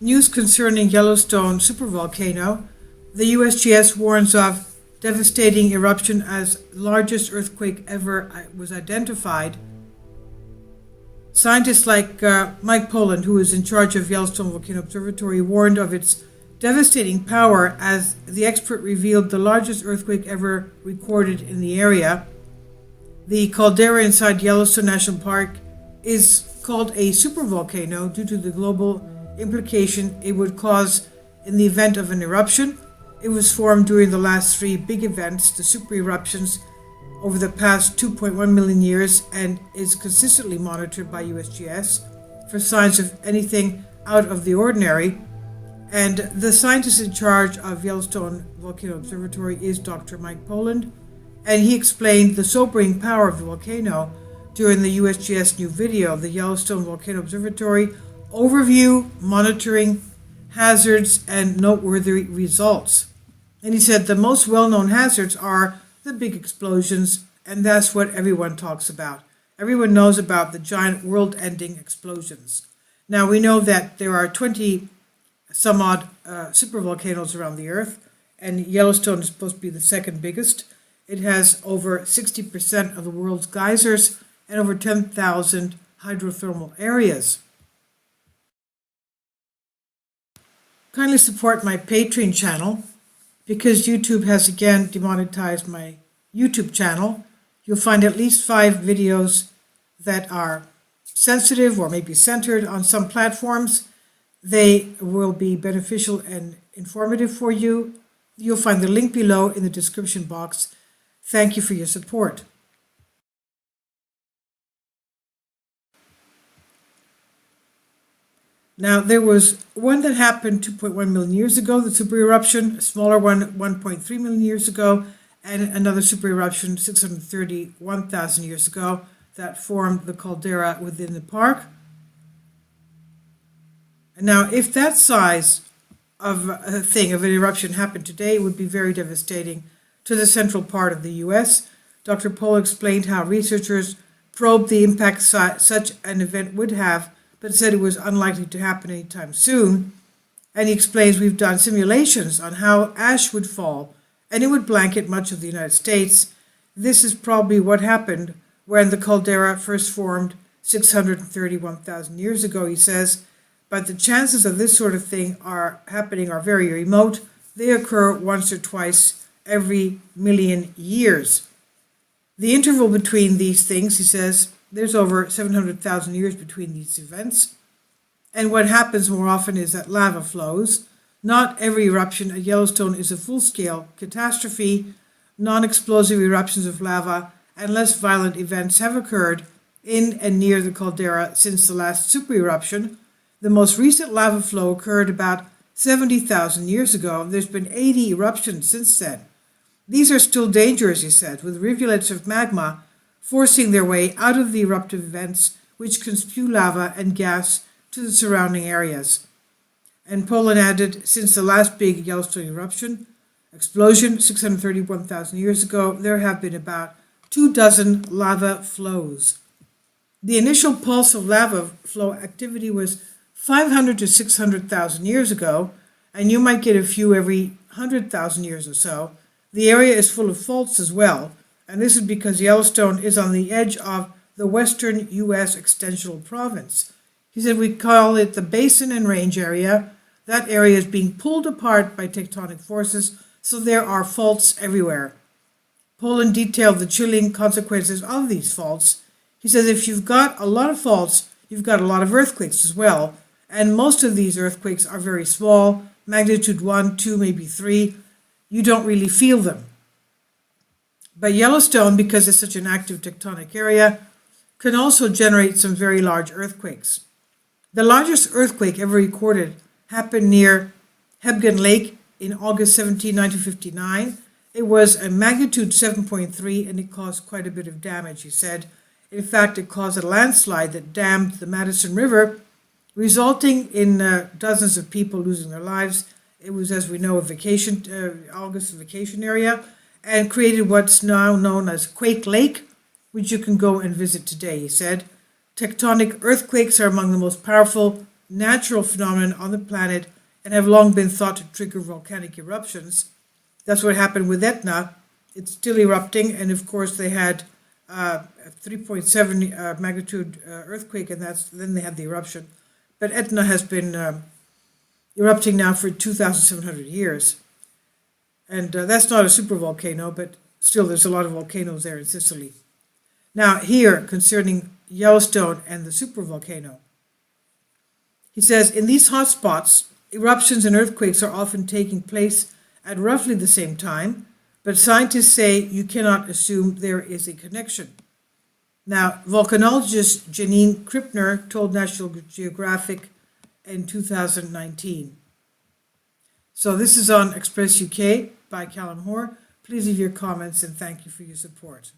News concerning Yellowstone Supervolcano. The USGS warns of devastating eruption as largest earthquake ever was identified. Scientists like Mike Poland, who is in charge of Yellowstone Volcano Observatory, warned of its devastating power as the expert revealed the largest earthquake ever recorded in the area. The caldera inside Yellowstone National Park is called a supervolcano due to the global implication it would cause in the event of an eruption. It was formed during the last three big events, the super eruptions, over the past 2.1 million years, and is consistently monitored by USGS for signs of anything out of the ordinary. And the scientist in charge of Yellowstone Volcano Observatory is Dr. Mike Poland, and he explained the sobering power of the volcano during the USGS new video, the Yellowstone Volcano Observatory Overview, Monitoring Hazards and Noteworthy Results. And he said the most well-known hazards are the big explosions, and that's what everyone talks about. Everyone knows about the giant world-ending explosions. Now, we know that there are 20 some odd supervolcanoes around the Earth, and Yellowstone is supposed to be the second biggest. It has over 60% of the world's geysers and over 10,000 hydrothermal areas. Kindly support my Patreon channel because YouTube has again demonetized my YouTube channel. You'll find at least 5 videos that are sensitive or maybe centered on some platforms. They will be beneficial and informative for you. You'll find the link below in the description box. Thank you for your support. Now, there was one that happened 2.1 million years ago, the super eruption, a smaller one 1.3 million years ago, and another super eruption 631,000 years ago that formed the caldera within the park. And now, if that size of a thing, of an eruption happened today, it would be very devastating to the central part of the U.S. Dr. Poland explained how researchers probed the impact such an event would have, but said it was unlikely to happen anytime soon. And he explains we've done simulations on how ash would fall, and it would blanket much of the United States. This is probably what happened when the caldera first formed 631,000 years ago, he says. But the chances of this sort of thing happening are very remote. They occur once or twice every million years. The interval between these things, he says, there's over 700,000 years between these events. And what happens more often is that lava flows. Not every eruption at Yellowstone is a full-scale catastrophe. Non-explosive eruptions of lava and less violent events have occurred in and near the caldera since the last super eruption. The most recent lava flow occurred about 70,000 years ago. There's been 80 eruptions since then. These are still dangerous, he said, with rivulets of magma forcing their way out of the eruptive events, which can spew lava and gas to the surrounding areas. And Poland added, since the last big Yellowstone eruption explosion 631,000 years ago, there have been about 24 lava flows. The initial pulse of lava flow activity was 500 to 600,000 years ago, and you might get a few every 100,000 years or so. The area is full of faults as well, and this is because Yellowstone is on the edge of the western U.S. extensional province. He said we call it the basin and range area. That area is being pulled apart by tectonic forces, so there are faults everywhere. Poland detailed the chilling consequences of these faults. He says if you've got a lot of faults, you've got a lot of earthquakes as well, and most of these earthquakes are very small, magnitude 1, 2, maybe 3. You don't really feel them. But Yellowstone, because it's such an active tectonic area, can also generate some very large earthquakes. The largest earthquake ever recorded happened near Hebgen Lake in August 17, 1959. It was a magnitude 7.3 and it caused quite a bit of damage, he said. In fact, it caused a landslide that dammed the Madison River, resulting in dozens of people losing their lives. It was, as we know, a August vacation area, and created what's now known as Quake Lake, which you can go and visit today, he said. Tectonic earthquakes are among the most powerful natural phenomenon on the planet and have long been thought to trigger volcanic eruptions. That's what happened with Etna. It's still erupting, and of course they had a 3.7 magnitude earthquake, and then they had the eruption. But Etna has been erupting now for 2,700 years. And that's not a supervolcano, but still there's a lot of volcanoes there in Sicily. Now here, concerning Yellowstone and the supervolcano, he says, in these hotspots, eruptions and earthquakes are often taking place at roughly the same time, but scientists say you cannot assume there is a connection. Now, volcanologist Janine Krippner told National Geographic in 2019. So this is on Express UK by Callum Hoare. Please leave your comments and thank you for your support.